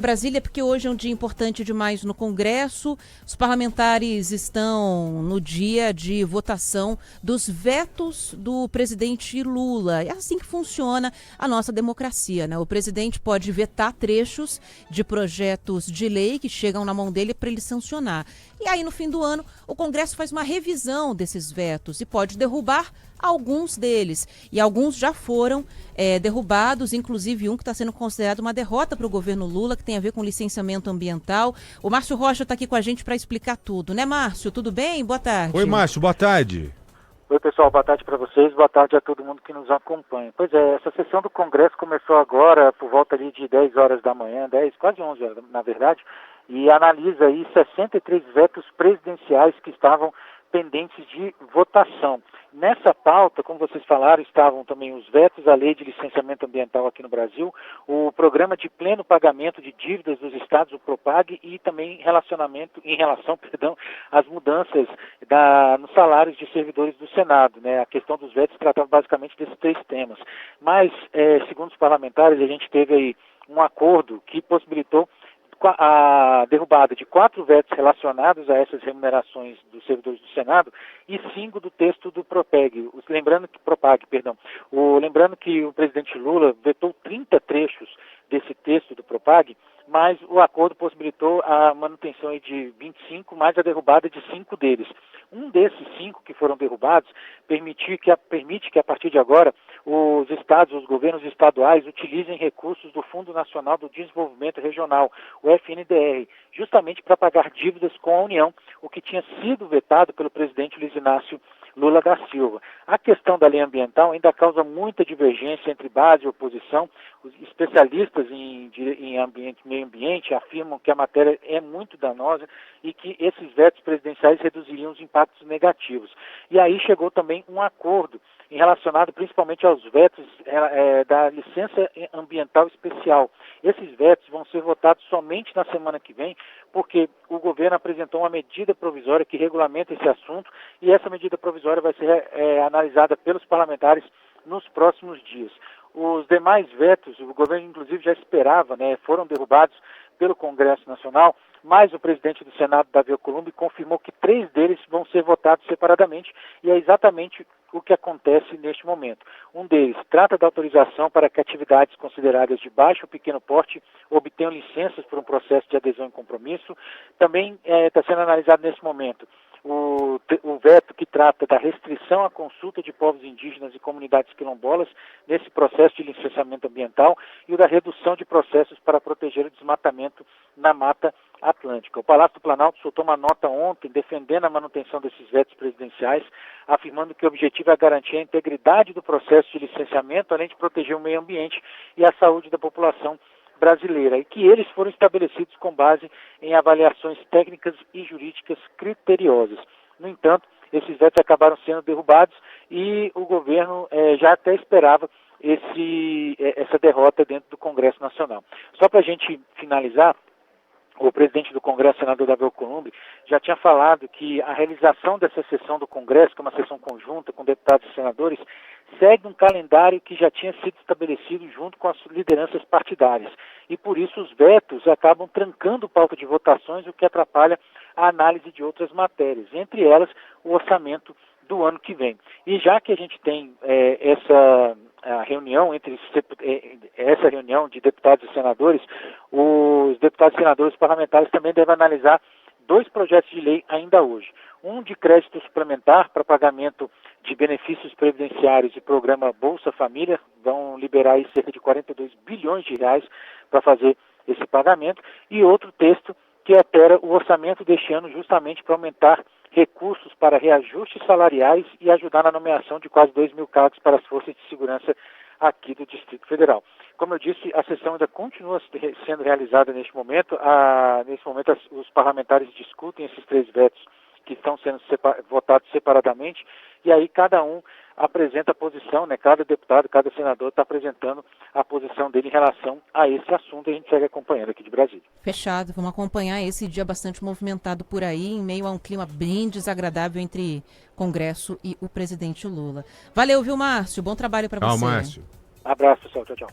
Brasília, porque hoje é um dia importante demais no Congresso. Os parlamentares estão no dia de votação dos vetos do presidente Lula. É assim que funciona a nossa democracia, né? O presidente pode vetar trechos de projetos de lei que chegam na mão dele para ele sancionar. E aí, no fim do ano, o Congresso faz uma revisão desses vetos e pode derrubar alguns deles. E alguns já foram derrubados, inclusive um que está sendo considerado uma derrota para o governo Lula, que tem a ver com licenciamento ambiental. O Márcio Rocha está aqui com a gente para explicar tudo, né, Márcio? Tudo bem? Boa tarde. Oi, Márcio, boa tarde. Oi, pessoal, boa tarde para vocês, boa tarde a todo mundo que nos acompanha. Pois é, essa sessão do Congresso começou agora por volta ali de 10 horas da manhã, quase 11 horas, na verdade, e analisa aí 63 vetos presidenciais que estavam pendentes de votação. Nessa pauta, como vocês falaram, estavam também os vetos à lei de licenciamento ambiental aqui no Brasil, o programa de pleno pagamento de dívidas dos estados, o PROPAG, e também em relação às mudanças nos salários de servidores do Senado, né? A questão dos vetos tratava basicamente desses três temas. Mas, segundo os parlamentares, a gente teve aí um acordo que possibilitou a derrubada de 4 vetos relacionados a essas remunerações dos servidores do Senado e 5 do texto do PROPAG. Lembrando que o presidente Lula vetou 30 trechos desse texto do PROPAG, mas o acordo possibilitou a manutenção de 25, mais a derrubada de 5 deles. Um desses 5 que foram derrubados permite que a partir de agora os estados, os governos estaduais utilizem recursos do Fundo Nacional do Desenvolvimento Regional, o FNDR, justamente para pagar dívidas com a União, o que tinha sido vetado pelo presidente Luiz Inácio Lula da Silva. A questão da lei ambiental ainda causa muita divergência entre base e oposição. Os especialistas em meio ambiente afirmam que a matéria é muito danosa e que esses vetos presidenciais reduziriam os impactos negativos. E aí chegou também um acordo relacionado principalmente aos vetos da licença ambiental especial. Esses vetos vão ser votados somente na semana que vem, porque o governo apresentou uma medida provisória que regulamenta esse assunto e essa medida provisória vai ser analisada pelos parlamentares nos próximos dias. Os demais vetos, o governo inclusive já esperava, foram derrubados pelo Congresso Nacional, mas o presidente do Senado, Davi Alcolumbre, confirmou que 3 deles vão ser votados separadamente e é exatamente o que acontece neste momento. Um deles trata da autorização para que atividades consideradas de baixo ou pequeno porte obtenham licenças por um processo de adesão em compromisso. Também está sendo analisado nesse momento o veto que trata da restrição à consulta de povos indígenas e comunidades quilombolas nesse processo de licenciamento ambiental e o da redução de processos para proteger o desmatamento na Mata Atlântica. O Palácio do Planalto soltou uma nota ontem defendendo a manutenção desses vetos presidenciais, afirmando que o objetivo é garantir a integridade do processo de licenciamento, além de proteger o meio ambiente e a saúde da população brasileira, e que eles foram estabelecidos com base em avaliações técnicas e jurídicas criteriosas. No entanto, esses vetos acabaram sendo derrubados e o governo já até esperava essa derrota dentro do Congresso Nacional. Só para a gente finalizar, o presidente do Congresso, senador Davi Alcolumbre, já tinha falado que a realização dessa sessão do Congresso, que é uma sessão conjunta com deputados e senadores, segue um calendário que já tinha sido estabelecido junto com as lideranças partidárias. E por isso os vetos acabam trancando pauta de votações, o que atrapalha a análise de outras matérias, entre elas o orçamento do ano que vem. E já que a gente tem essa reunião de deputados e senadores, os deputados e senadores parlamentares também devem analisar 2 projetos de lei ainda hoje. Um de crédito suplementar para pagamento de benefícios previdenciários e programa Bolsa Família, vão liberar aí cerca de 42 bilhões de reais para fazer esse pagamento, e outro texto que altera o orçamento deste ano justamente para aumentar recursos para reajustes salariais e ajudar na nomeação de quase 2 mil cargos para as forças de segurança aqui do Distrito Federal. Como eu disse, a sessão ainda continua sendo realizada neste momento. Os parlamentares discutem esses 3 vetos que estão sendo votados separadamente, e aí cada um apresenta a posição, cada deputado, cada senador está apresentando a posição dele em relação a esse assunto, e a gente segue acompanhando aqui de Brasília. Fechado, vamos acompanhar esse dia bastante movimentado por aí, em meio a um clima bem desagradável entre Congresso e o presidente Lula. Valeu, viu, Márcio? Bom trabalho para você. Márcio. Abraço, pessoal. Tchau, tchau.